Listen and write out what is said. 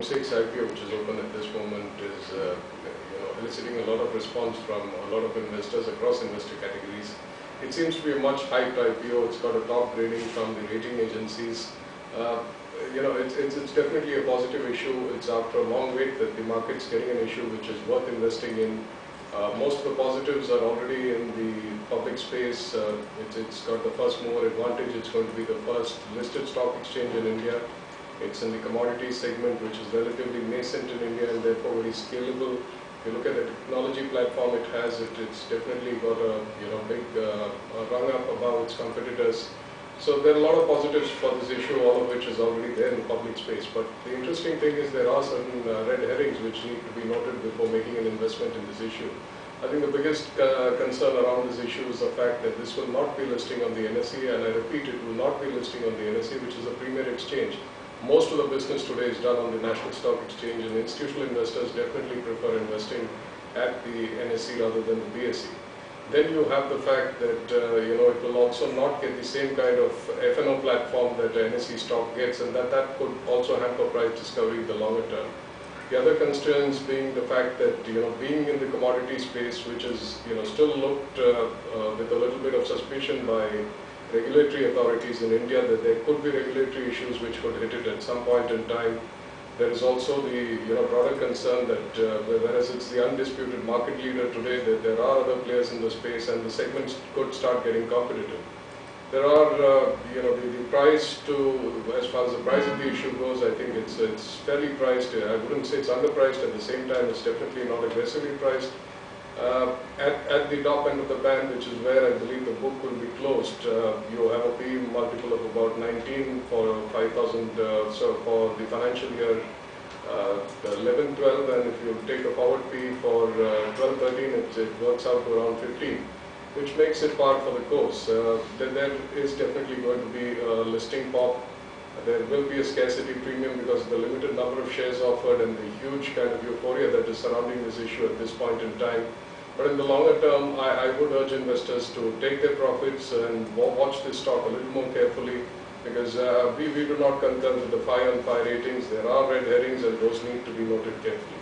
6 IPO, which is open at this moment, is eliciting a lot of response from a lot of investors across investor categories. It seems to be a much hyped IPO. It's got a top grading from the rating agencies. It's definitely a positive issue. It's after a long wait that the market's getting an issue which is worth investing in. Most of the positives are already in the public space. It's got the first mover advantage. It's going to be the first listed stock exchange in India. It's in the commodity segment, which is relatively nascent in India and therefore very scalable. If you look at the technology platform it has, it's definitely got a big rung up above its competitors. So there are a lot of positives for this issue, all of which is already there in the public space. But the interesting thing is there are certain red herrings which need to be noted before making an investment in this issue. I think the biggest concern around this issue is the fact that this will not be listing on the NSE, and I repeat, it will not be listing on the NSE, which is a premier exchange. Most of the business today is done on the National Stock Exchange, and institutional investors definitely prefer investing at the NSE rather than the BSE. Then you have the fact that it will also not get the same kind of F&O platform that NSE stock gets, and that could also hamper price discovery in the longer term. The other concerns being the fact that being in the commodity space, which is still looked with a little bit of suspicion by regulatory authorities in India, that there could be regulatory issues which could hit it at some point in time. There is also the broader concern that whereas it's the undisputed market leader today, that there are other players in the space and the segments could start getting competitive. There are the price to, as far as the price of the issue goes, I think it's fairly priced. I wouldn't say it's underpriced. At the same time, it's definitely not aggressively priced. At the top end of the band, which is where I believe the book will be closed, you have a PE multiple of about 19 for 5,000, so for the financial year 11-12, and if you take a forward PE for 12-13, it works out to around 15, which makes it par for the course. There is definitely going to be a listing pop. There will be a scarcity premium because of the limited number of shares offered and the huge kind of euphoria that is surrounding this issue at this point in time. But in the longer term, I would urge investors to take their profits and watch this stock a little more carefully, because we do not concur with the 5 on 5 ratings. There are red herrings and those need to be noted carefully.